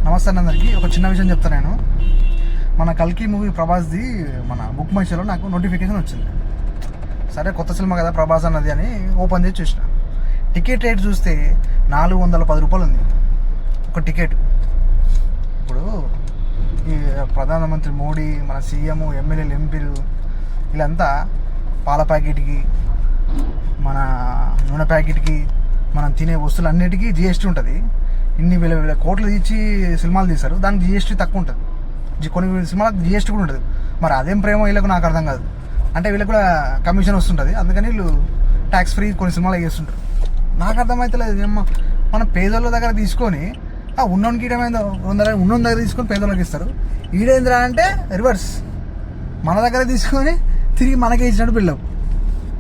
నమస్తే అందరికి. ఒక చిన్న విషయం చెప్తాను నేను. మన కల్కి మూవీ ప్రభాస్ది మన బుక్ మై షోలో నాకు నోటిఫికేషన్ వచ్చింది. సరే కొత్త సినిమా కదా ప్రభాస్ అన్నది అని ఓపెన్ చేసి చూసిన. టికెట్ రేట్ చూస్తే 410 రూపాయలు ఉంది ఒక టికెట్. ఇప్పుడు ఈ ప్రధానమంత్రి మోడీ, మన సీఎం, ఎమ్మెల్యేలు, ఎంపీలు వీళ్ళంతా పాల ప్యాకెట్కి, మన నూనె ప్యాకెట్కి, మనం తినే వస్తువులన్నిటికీ జిఎస్టీ ఉంటుంది. ఇన్ని వేల కోట్లు ఇచ్చి సినిమాలు తీస్తారు, దానికి జిఎస్టీ తక్కువ ఉంటుంది. కొన్ని సినిమాలకు జిఎస్టీ కూడా ఉంటుంది. మరి అదేం ప్రేమ వీళ్ళకు నాకు అర్థం కాదు. అంటే వీళ్ళకి కూడా కమిషన్ వస్తుంటుంది, అందుకని వీళ్ళు ట్యాక్స్ ఫ్రీ కొన్ని సినిమాలు చేస్తుంటారు. నాకు అర్థమవుతలేదు. మనం పేదోళ్ళ దగ్గర తీసుకొని ఉన్నోనికి ఈడమైందో ఉన్నోని దగ్గర తీసుకొని పేదోళ్ళకి ఇస్తారు. ఈడేంద్రా అంటే రివర్స్, మన దగ్గర తీసుకొని తిరిగి మనకే ఇచ్చినట్టు బిల్డప్.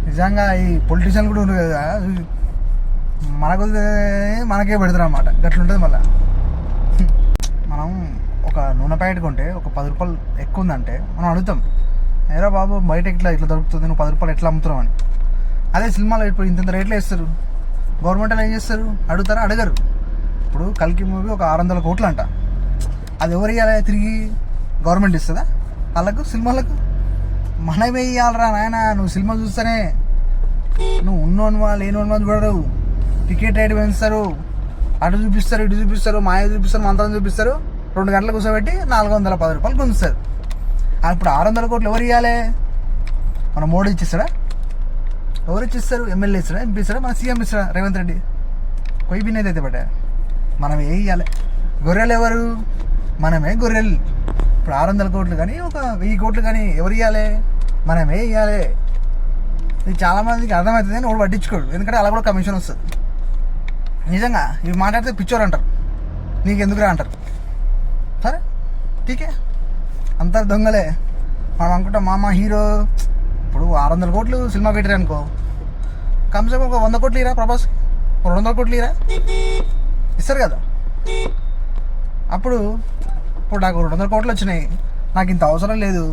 నిజంగా ఈ పొలిటీషియన్ కూడా ఉండదు కదా, మనకే పెడతారు అన్నమాట. గట్లుంటుంది. మళ్ళీ మనం ఒక నూనె ప్యాకెట్ కొంటే ఒక 10 రూపాయలు ఎక్కువ ఉందంటే మనం అడుగుతాం, ఏరా బాబు బయట ఇట్లా దొరుకుతుంది, నువ్వు 10 రూపాయలు ఎట్లా అమ్ముతున్నావు అని. అదే సినిమాలో ఇప్పుడు ఇంత రేట్లు వేస్తారు. గవర్నమెంట్ ఏం చేస్తారు? అడుగుతారా? అడగరు. ఇప్పుడు కల్కి మూవీ ఒక 600 కోట్లు అంట. అది ఎవరు ఇవ్వాలి? తిరిగి గవర్నమెంట్ ఇస్తుందా వాళ్ళకు? సినిమాలకు మనమే ఇవ్వాలరా నాయన. నువ్వు సినిమా చూస్తేనే నువ్వు ఉన్నోన్వా లేనోన్వా చూడరు. టికెట్ రేట్ పెంచుతారు, అటు చూపిస్తారు, ఇటు చూపిస్తారు, మాయ చూపిస్తారు, మంత్రం చూపిస్తారు. 2 గంటలు కూర్చోబెట్టి 410 రూపాయలు గుంజుస్తారు. ఇప్పుడు 600 కోట్లు ఎవరు ఇవ్వాలి? మన మోడీ ఇచ్చిస్తాడా? ఎవరు ఇచ్చిస్తారు? ఎమ్మెల్యే ఇస్తాడా? ఎంపీ ఇస్తాడా? మన సీఎం ఇస్తాడా? రేవంత్ రెడ్డి కొయ్యి బిన్నైతే అయితే పడ్డా. మనం ఏ ఇవ్వాలి? గొర్రెలు ఎవరు? మనమే గొర్రెలు. ఇప్పుడు 600 కోట్లు కానీ ఒక 1000 కోట్లు కానీ ఎవరు ఇవ్వాలి? మనమే ఇవ్వాలి. ఇది చాలామందికి అర్థమవుతుంది అని వాడు పట్టించుకోడు, ఎందుకంటే అలా కూడా కమిషన్ వస్తుంది. నిజంగా ఇవి మాట్లాడితే పిచ్చోరు అంటారు, నీకెందుకురా అంటారు. సరే ఠీకే, అంతా దొంగలే. మనం అనుకుంటాం మా హీరో. ఇప్పుడు 600 కోట్లు సినిమా పెట్టారు అనుకో, కమ్సే ఒక 100 కోట్లు ఇరా ప్రభాస్, 200 కోట్లు ఇరా ఇస్తారు కదా. అప్పుడు నాకు 200 కోట్లు వచ్చినాయి, నాకు ఇంత అవసరం లేదు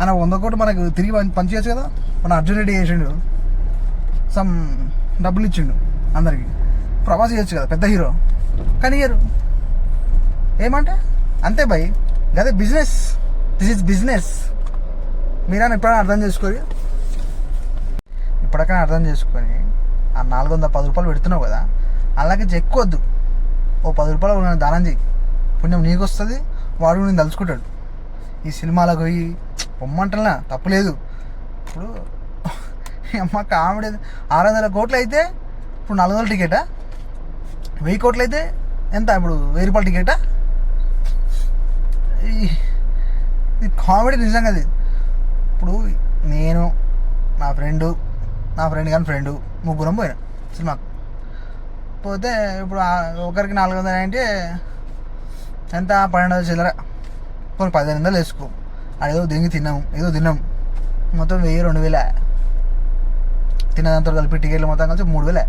అని 100 కోట్లు మనకు తిరిగి పనిచేయచ్చు కదా. మన అర్జున్ రెడ్డి చేసిండు, సమ్ డబ్బులు ఇచ్చిండు అందరికి. ప్రభాస్ చేయొచ్చు కదా, పెద్ద హీరో, కానీ ఇయ్యరు. ఏమంటే అంతే భయ్, అదే బిజినెస్. This is business. మీరైనా ఎప్పుడైనా అర్థం చేసుకొని, ఇప్పటికైనా అర్థం చేసుకొని ఆ 410 రూపాయలు పెడుతున్నావు కదా, అలాగే ఎక్కువ వద్దు. ఓ 10 రూపాయలు దానం చేయి, పుణ్యం నీకు వస్తుంది, వాడు నేను తలుచుకుంటాడు. ఈ సినిమాలకు పోయి పొమ్మంటలా తప్పులేదు. ఇప్పుడు అమ్మ కామెడీ 600 కోట్లు అయితే ఇప్పుడు 400 టికెటా? 1000 కోట్లు అయితే ఎంత? ఇప్పుడు 1000 రూపాయల టికెటా? ఇది కామెడీ నిజంగా. అది ఇప్పుడు నేను నా ఫ్రెండ్ కానీ ఫ్రెండు ముగ్గురం పోయినా సినిమాకు. పోతే ఇప్పుడు ఒకరికి 400 అంటే ఎంత? 1200 చిల్లర. కొన్ని 1500 వేసుకో. అదేదో దింగి తిన్నాం మొత్తం 1000-2000 తిన్నదంతా కలిపి టికెట్లు మొత్తం కలిసి 3000.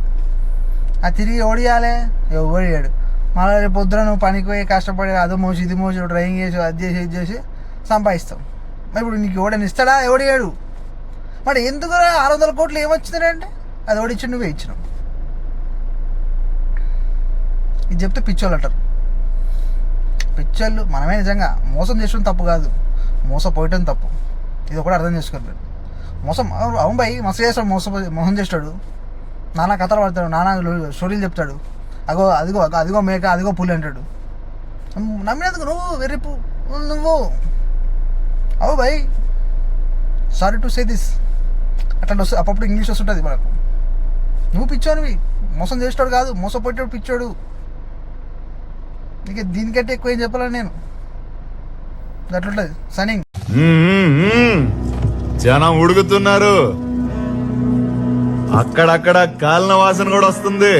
అది తిరిగి ఓడియాలి, ఎవడియాడు. మళ్ళీ రేపు పొద్దున నువ్వు పనికి పోయి కష్టపడి అదో మోసి ఇది మోసి డ్రైవింగ్ చేసి అది చేసి ఇది చేసి సంపాదిస్తావు. మరి ఇప్పుడు నీకు ఎవడని ఇస్తాడా? ఎవడియాడు. మరి ఎందుకు 600 కోట్లు ఏమొచ్చిందంటే అది ఓడిచ్చి నువ్వే ఇచ్చినావు. ఇది చెప్తే పిచ్చోళ్ళు అంటారు. పిచ్చోళ్ళు మనమే. నిజంగా మోసం చేయడం తప్పు కాదు, మోసపోయటం తప్పు. ఇది ఒకటి అర్థం చేసుకోలేదు. మోసం అవును భయ్, మస్తు చేస్తాడు, మోసం చేస్తాడు, నానా కథలు పడతాడు, నానా స్టోరీలు చెప్తాడు. అదిగో మేక, అదిగో పులి అంటాడు. నమ్మినందుకు నువ్వు అవు భయ్. Sorry to say this. అట్లా వస్తుంది అప్పుడు ఇంగ్లీష్ వస్తుంటుంది మనకు. నువ్వు పిచ్చోనివి, మోసం చేస్తాడు కాదు, మోసపోయేటాడు పిచ్చోడు. నీకు దీనికంటే ఎక్కువ ఏం చెప్పాలని నేను. అట్లుంటుంది సనింగ్. జనం ఉడుకుతున్నారు, అక్కడక్కడ కాలిన వాసన కూడా వస్తుంది.